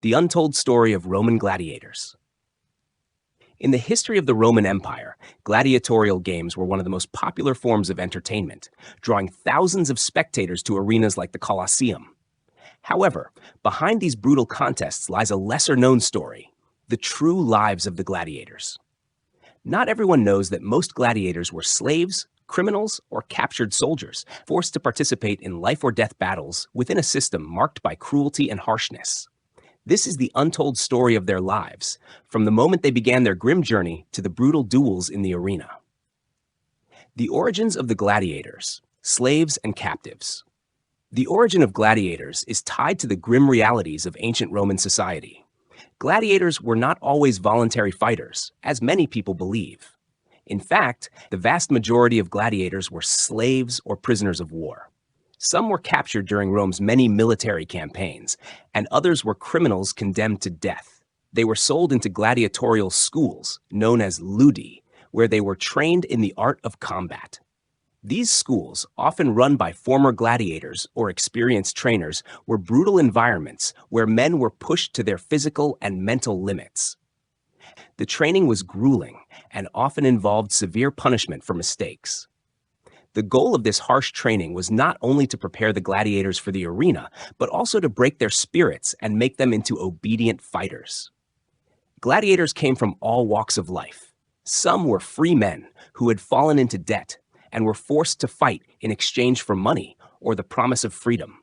The Untold Story of Roman Gladiators. In the history of the Roman Empire, gladiatorial games were one of the most popular forms of entertainment, drawing thousands of spectators to arenas like the Colosseum. However, behind these brutal contests lies a lesser-known story: the true lives of the gladiators. Not everyone knows that most gladiators were slaves, criminals, or captured soldiers, forced to participate in life-or-death battles within a system marked by cruelty and harshness. This is the untold story of their lives, from the moment they began their grim journey to the brutal duels in the arena. The origins of the gladiators, slaves and captives. The origin of gladiators is tied to the grim realities of ancient Roman society. Gladiators were not always voluntary fighters, as many people believe. In fact, the vast majority of gladiators were slaves or prisoners of war. Some were captured during Rome's many military campaigns, and others were criminals condemned to death. They were sold into gladiatorial schools, known as ludi, where they were trained in the art of combat. These schools, often run by former gladiators or experienced trainers, were brutal environments where men were pushed to their physical and mental limits. The training was grueling and often involved severe punishment for mistakes. The goal of this harsh training was not only to prepare the gladiators for the arena, but also to break their spirits and make them into obedient fighters. Gladiators came from all walks of life. Some were free men who had fallen into debt and were forced to fight in exchange for money or the promise of freedom.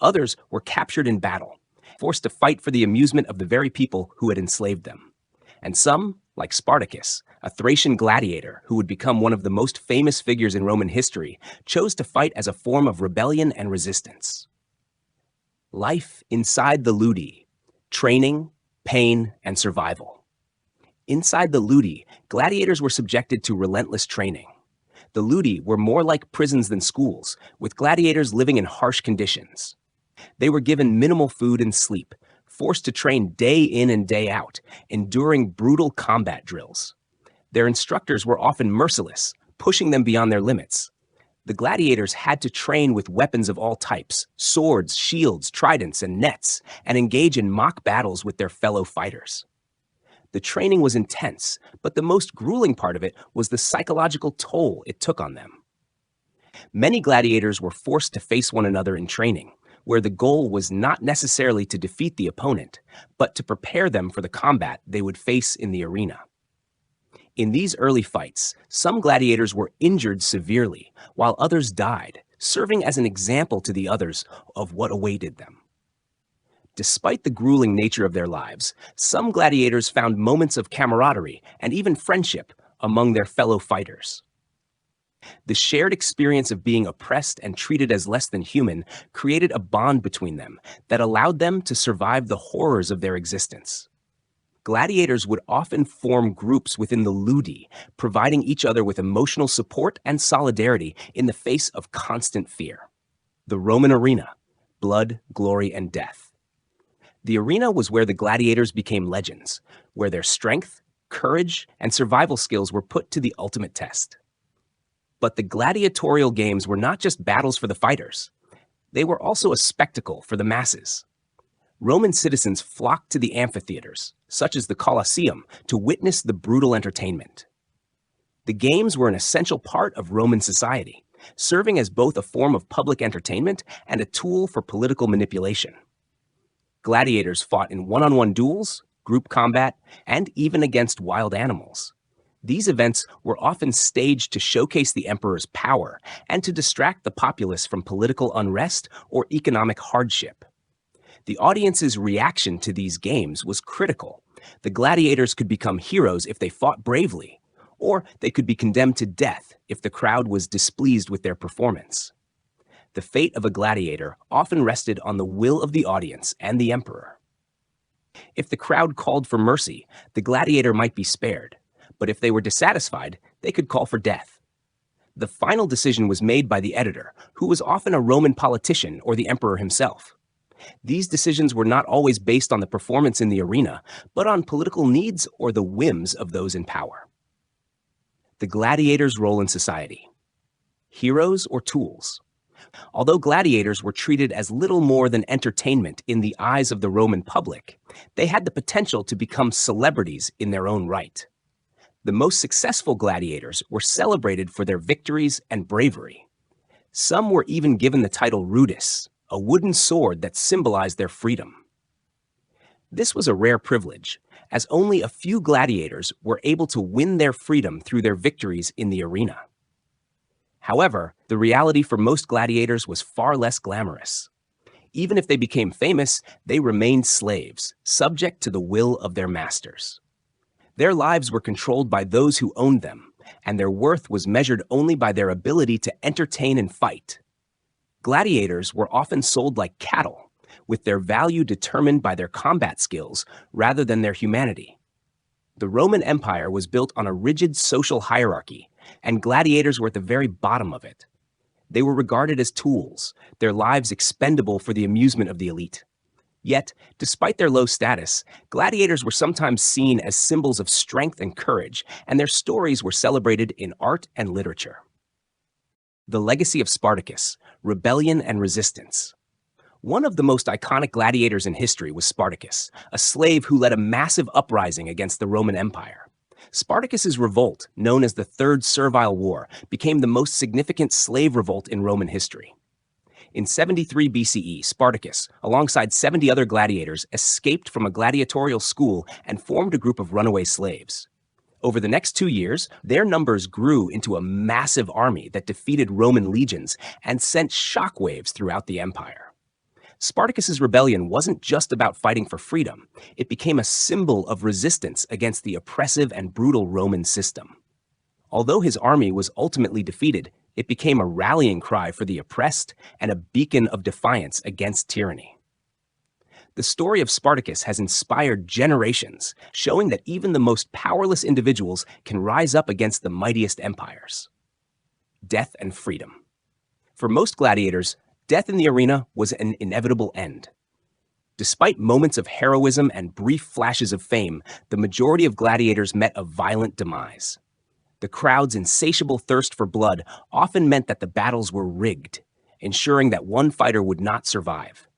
Others were captured in battle, forced to fight for the amusement of the very people who had enslaved them. And some, like Spartacus, a Thracian gladiator who would become one of the most famous figures in Roman history, chose to fight as a form of rebellion and resistance. Life inside the ludi: training, pain, and survival. Inside the ludi, gladiators were subjected to relentless training. The ludi were more like prisons than schools, with gladiators living in harsh conditions. They were given minimal food and sleep, forced to train day in and day out, enduring brutal combat drills. Their instructors were often merciless, pushing them beyond their limits. The gladiators had to train with weapons of all types: swords, shields, tridents, and nets, and engage in mock battles with their fellow fighters. The training was intense, but the most grueling part of it was the psychological toll it took on them. Many gladiators were forced to face one another in training, where the goal was not necessarily to defeat the opponent, but to prepare them for the combat they would face in the arena. In these early fights, some gladiators were injured severely, while others died, serving as an example to the others of what awaited them. Despite the grueling nature of their lives, some gladiators found moments of camaraderie and even friendship among their fellow fighters. The shared experience of being oppressed and treated as less than human created a bond between them that allowed them to survive the horrors of their existence. Gladiators would often form groups within the ludi, providing each other with emotional support and solidarity in the face of constant fear. The Roman arena: blood, glory, and death. The arena was where the gladiators became legends, where their strength, courage, and survival skills were put to the ultimate test. But the gladiatorial games were not just battles for the fighters. They were also a spectacle for the masses. Roman citizens flocked to the amphitheaters, such as the Colosseum, to witness the brutal entertainment. The games were an essential part of Roman society, serving as both a form of public entertainment and a tool for political manipulation. Gladiators fought in one-on-one duels, group combat, and even against wild animals. These events were often staged to showcase the emperor's power and to distract the populace from political unrest or economic hardship. The audience's reaction to these games was critical. The gladiators could become heroes if they fought bravely, or they could be condemned to death if the crowd was displeased with their performance. The fate of a gladiator often rested on the will of the audience and the emperor. If the crowd called for mercy, the gladiator might be spared, but if they were dissatisfied, they could call for death. The final decision was made by the editor, who was often a Roman politician or the emperor himself. These decisions were not always based on the performance in the arena, but on political needs or the whims of those in power. The gladiator's role in society: heroes or tools? Although gladiators were treated as little more than entertainment in the eyes of the Roman public, they had the potential to become celebrities in their own right. The most successful gladiators were celebrated for their victories and bravery. Some were even given the title rudis, a wooden sword that symbolized their freedom. This was a rare privilege, as only a few gladiators were able to win their freedom through their victories in the arena. However, the reality for most gladiators was far less glamorous. Even if they became famous, they remained slaves, subject to the will of their masters. Their lives were controlled by those who owned them, and their worth was measured only by their ability to entertain and fight. Gladiators were often sold like cattle, with their value determined by their combat skills rather than their humanity. The Roman Empire was built on a rigid social hierarchy, and gladiators were at the very bottom of it. They were regarded as tools, their lives expendable for the amusement of the elite. Yet, despite their low status, gladiators were sometimes seen as symbols of strength and courage, and their stories were celebrated in art and literature. The legacy of Spartacus, rebellion and resistance. One of the most iconic gladiators in history was Spartacus, a slave who led a massive uprising against the Roman Empire. Spartacus's revolt, known as the Third Servile War, became the most significant slave revolt in Roman history. In 73 BCE, Spartacus, alongside 70 other gladiators, escaped from a gladiatorial school and formed a group of runaway slaves. Over the next 2 years, their numbers grew into a massive army that defeated Roman legions and sent shockwaves throughout the empire. Spartacus's rebellion wasn't just about fighting for freedom. It became a symbol of resistance against the oppressive and brutal Roman system. Although his army was ultimately defeated, it became a rallying cry for the oppressed and a beacon of defiance against tyranny. The story of Spartacus has inspired generations, showing that even the most powerless individuals can rise up against the mightiest empires. Death and freedom. For most gladiators, death in the arena was an inevitable end. Despite moments of heroism and brief flashes of fame, the majority of gladiators met a violent demise. The crowd's insatiable thirst for blood often meant that the battles were rigged, ensuring that one fighter would not survive.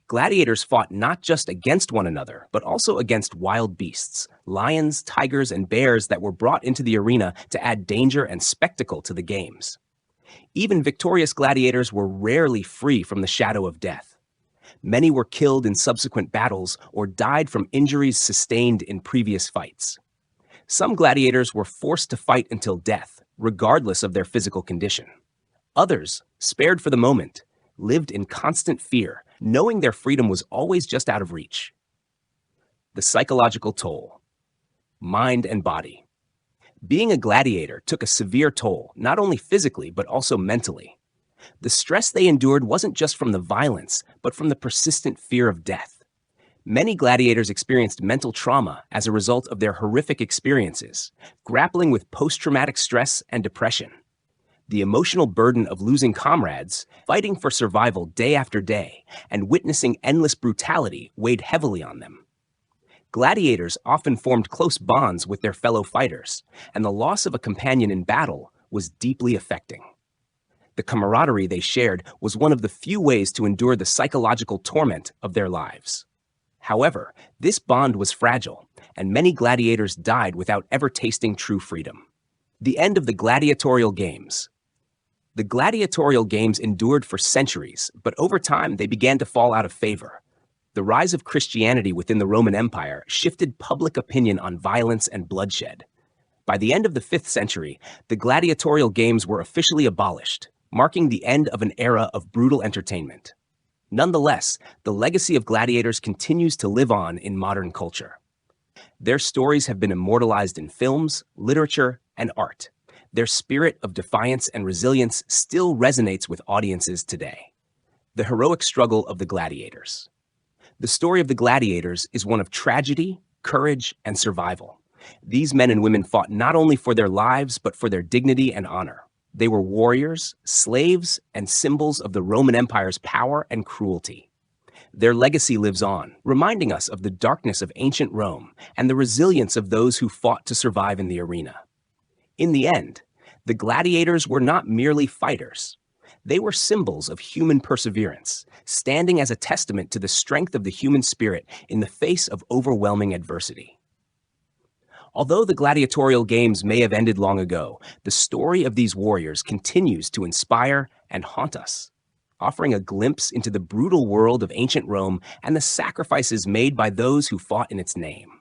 Gladiators fought not just against one another, but also against wild beasts, lions, tigers, and bears that were brought into the arena to add danger and spectacle to the games. Even victorious gladiators were rarely free from the shadow of death. Many were killed in subsequent battles or died from injuries sustained in previous fights. Some gladiators were forced to fight until death, regardless of their physical condition. Others, spared for the moment, lived in constant fear, knowing their freedom was always just out of reach. The psychological toll. Mind and body. Being a gladiator took a severe toll, not only physically, but also mentally. The stress they endured wasn't just from the violence, but from the persistent fear of death. Many gladiators experienced mental trauma as a result of their horrific experiences, grappling with post-traumatic stress and depression. The emotional burden of losing comrades, fighting for survival day after day, and witnessing endless brutality weighed heavily on them. Gladiators often formed close bonds with their fellow fighters, and the loss of a companion in battle was deeply affecting. The camaraderie they shared was one of the few ways to endure the psychological torment of their lives. However, this bond was fragile, and many gladiators died without ever tasting true freedom. The end of the Gladiatorial Games. The Gladiatorial Games endured for centuries, but over time they began to fall out of favor. The rise of Christianity within the Roman Empire shifted public opinion on violence and bloodshed. By the end of the 5th century, the gladiatorial games were officially abolished, marking the end of an era of brutal entertainment. Nonetheless, the legacy of gladiators continues to live on in modern culture. Their stories have been immortalized in films, literature, and art. Their spirit of defiance and resilience still resonates with audiences today. The heroic struggle of the gladiators. The story of the gladiators is one of tragedy, courage, and survival. These men and women fought not only for their lives, but for their dignity and honor. They were warriors, slaves, and symbols of the Roman Empire's power and cruelty. Their legacy lives on, reminding us of the darkness of ancient Rome and the resilience of those who fought to survive in the arena. In the end, the gladiators were not merely fighters. They were symbols of human perseverance, standing as a testament to the strength of the human spirit in the face of overwhelming adversity. Although the gladiatorial games may have ended long ago, the story of these warriors continues to inspire and haunt us, offering a glimpse into the brutal world of ancient Rome and the sacrifices made by those who fought in its name.